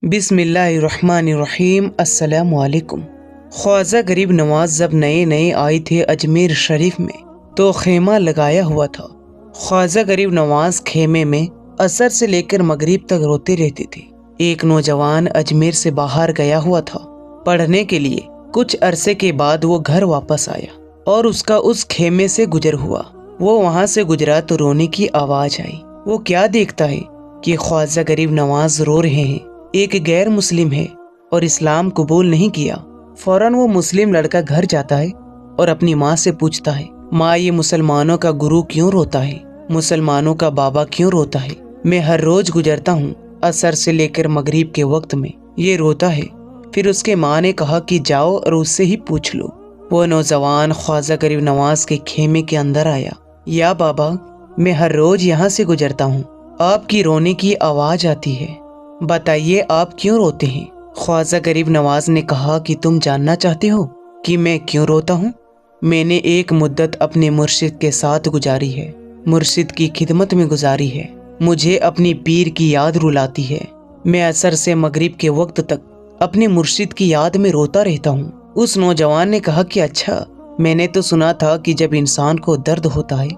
بسم اللہ الرحمن الرحیم۔ السلام علیکم۔ خواجہ غریب نواز جب نئے نئے آئے تھے اجمیر شریف میں تو خیمہ لگایا ہوا تھا۔ خواجہ غریب نواز خیمے میں عصر سے لے کر مغرب تک روتے رہتے تھے۔ ایک نوجوان اجمیر سے باہر گیا ہوا تھا پڑھنے کے لیے۔ کچھ عرصے کے بعد وہ گھر واپس آیا اور اس کا اس خیمے سے گزر ہوا۔ وہ وہاں سے گزرا تو رونے کی آواز آئی۔ وہ کیا دیکھتا ہے کہ خواجہ غریب نواز رو رہے ہیں۔ ایک غیر مسلم ہے اور اسلام قبول نہیں کیا۔ فوراً وہ مسلم لڑکا گھر جاتا ہے اور اپنی ماں سے پوچھتا ہے، ماں یہ مسلمانوں کا گرو کیوں روتا ہے؟ مسلمانوں کا بابا کیوں روتا ہے؟ میں ہر روز گزرتا ہوں عصر سے لے کر مغرب کے وقت میں یہ روتا ہے۔ پھر اس کے ماں نے کہا کہ جاؤ اور اس سے ہی پوچھ لو۔ وہ نوجوان خواجہ غریب نواز کے خیمے کے اندر آیا۔ یا بابا، میں ہر روز یہاں سے گزرتا ہوں، آپ کی رونے کی آواز آتی ہے، بتائیے آپ کیوں روتے ہیں؟ خواجہ غریب نواز نے کہا کہ تم جاننا چاہتے ہو کہ میں کیوں روتا ہوں؟ میں نے ایک مدت اپنے مرشد کے ساتھ گزاری ہے، مرشد کی خدمت میں گزاری ہے۔ مجھے اپنی پیر کی یاد رلاتی ہے۔ میں عصر سے مغرب کے وقت تک اپنے مرشد کی یاد میں روتا رہتا ہوں۔ اس نوجوان نے کہا کہ اچھا، میں نے تو سنا تھا کہ جب انسان کو درد ہوتا ہے،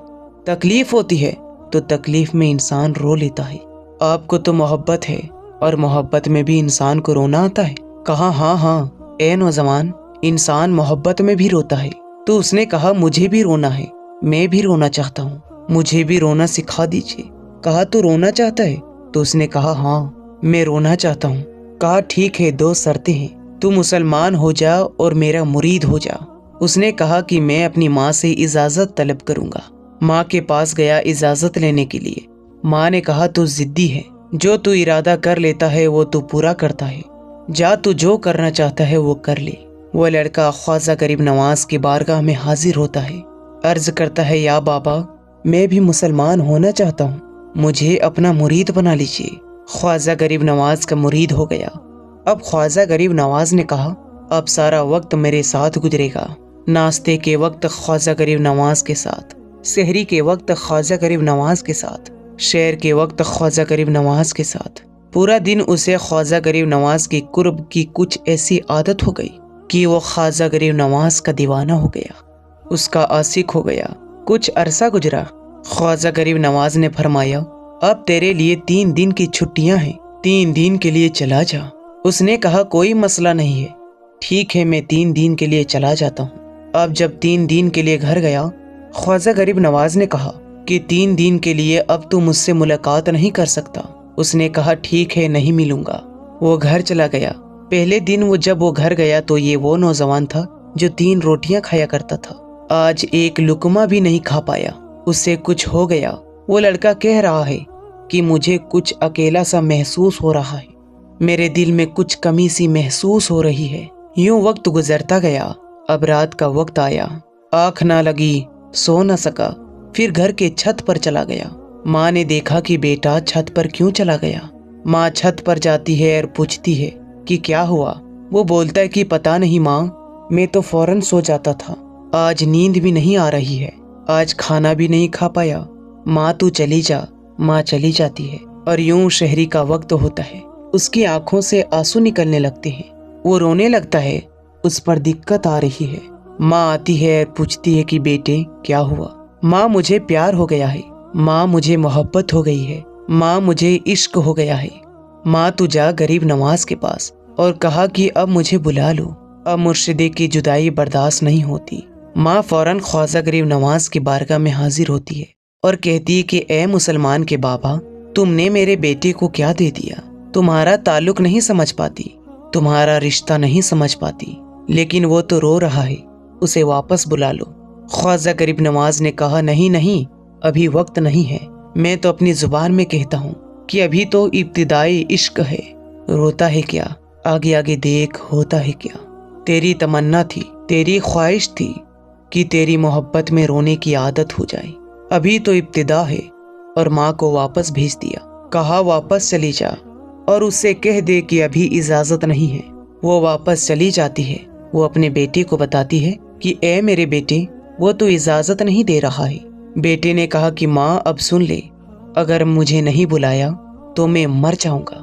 تکلیف ہوتی ہے، تو تکلیف میں انسان رو لیتا ہے۔ آپ کو تو محبت ہے اور محبت میں بھی انسان کو رونا آتا ہے۔ کہا ہاں اے نوجوان، انسان محبت میں بھی روتا ہے۔ تو اس نے کہا مجھے بھی رونا ہے، میں بھی رونا چاہتا ہوں، مجھے بھی رونا سکھا دیجیے۔ کہا تو رونا چاہتا ہے؟ تو اس نے کہا ہاں، میں رونا چاہتا ہوں۔ کہا ٹھیک ہے، دو شرطیں ہیں، تو مسلمان ہو جا اور میرا مرید ہو جا۔ اس نے کہا کہ میں اپنی ماں سے اجازت طلب کروں گا۔ ماں کے پاس گیا اجازت لینے کے لیے۔ ماں نے کہا تو ضدی ہے، جو تو ارادہ کر لیتا ہے وہ تو پورا کرتا ہے، جا تو جو کرنا چاہتا ہے وہ کر لے۔ وہ لڑکا خواجہ غریب نواز کی بارگاہ میں حاضر ہوتا ہے، عرض کرتا ہے یا بابا، میں بھی مسلمان ہونا چاہتا ہوں، مجھے اپنا مرید بنا لیجیے۔ خواجہ غریب نواز کا مرید ہو گیا۔ اب خواجہ غریب نواز نے کہا اب سارا وقت میرے ساتھ گزرے گا۔ ناشتے کے وقت خواجہ غریب نواز کے ساتھ، سحری کے وقت خواجہ غریب نواز کے ساتھ، شیر کے وقت خواجہ غریب نواز کے ساتھ۔ پورا دن اسے خواجہ غریب نواز کی قرب کی کچھ ایسی عادت ہو گئی کہ وہ خواجہ غریب نواز کا دیوانہ ہو گیا، اس کا عاشق ہو گیا۔ کچھ عرصہ گزرا۔ خواجہ غریب نواز نے فرمایا اب تیرے لیے 3 دن کی چھٹیاں ہیں، 3 دن کے لیے چلا جا۔ اس نے کہا کوئی مسئلہ نہیں ہے، ٹھیک ہے، میں 3 دن کے لیے چلا جاتا ہوں۔ اب جب 3 دن کے لیے گھر گیا، خواجہ غریب نواز نے کہا کہ 3 دن کے لیے اب تو مجھ سے ملاقات نہیں کر سکتا۔ اس نے کہا ٹھیک ہے، نہیں ملوں گا۔ وہ گھر چلا گیا۔ پہلے دن جب وہ گھر گیا تو یہ وہ نوجوان تھا جو 3 روٹیاں کھایا کرتا تھا، آج ایک لقمہ بھی نہیں کھا پایا۔ اس سے کچھ ہو گیا۔ وہ لڑکا کہہ رہا ہے کہ مجھے کچھ اکیلا سا محسوس ہو رہا ہے، میرے دل میں کچھ کمی سی محسوس ہو رہی ہے۔ یوں وقت گزرتا گیا۔ اب رات کا وقت آیا، آنکھ نہ لگی، سو نہ سکا۔ پھر گھر کے چھت پر چلا گیا۔ ماں نے دیکھا کہ بیٹا چھت پر کیوں چلا گیا۔ ماں چھت پر جاتی ہے اور پوچھتی ہے کہ کیا ہوا؟ وہ بولتا ہے کہ پتہ نہیں ماں، میں تو فوراً سو جاتا تھا، آج نیند بھی نہیں آ رہی ہے، آج کھانا بھی نہیں کھا پایا۔ ماں تو چلی جا۔ ماں چلی جاتی ہے اور یوں شہری کا وقت ہوتا ہے۔ اس کی آنکھوں سے آنسو نکلنے لگتے ہیں، وہ رونے لگتا ہے، اس پر دقت آ رہی ہے۔ ماں آتی ہے اور پوچھتی ہے کہ بیٹے کیا ہوا؟ ماں مجھے پیار ہو گیا ہے، ماں مجھے محبت ہو گئی ہے، ماں مجھے عشق ہو گیا ہے۔ ماں تو جا غریب نواز کے پاس اور کہا کہ اب مجھے بلا لو، اب مرشدے کی جدائی برداشت نہیں ہوتی۔ ماں فوراً خواجہ غریب نواز کی بارگاہ میں حاضر ہوتی ہے اور کہتی ہے کہ اے مسلمان کے بابا، تم نے میرے بیٹے کو کیا دے دیا؟ تمہارا تعلق نہیں سمجھ پاتی، تمہارا رشتہ نہیں سمجھ پاتی، لیکن وہ تو رو رہا ہے، اسے واپس بلا لو۔ خواجہ غریب نواز نے کہا نہیں، ابھی وقت نہیں ہے، میں تو اپنی زبان میں کہتا ہوں کہ ابھی تو ابتدائی عشق ہے، روتا ہے کیا، آگے دیکھ ہوتا ہے کیا۔ تیری تمنا تھی، تیری خواہش تھی کہ تیری محبت میں رونے کی عادت ہو جائے، ابھی تو ابتدا ہے۔ اور ماں کو واپس بھیج دیا، کہا واپس چلی جا اور اس سے کہہ دے کہ ابھی اجازت نہیں ہے۔ وہ واپس چلی جاتی ہے۔ وہ اپنے بیٹے کو بتاتی ہے کہ اے میرے بیٹے، وہ تو اجازت نہیں دے رہا ہے۔ بیٹے نے کہا کہ ماں اب سن لے، اگر مجھے نہیں بلایا تو میں مر جاؤں گا۔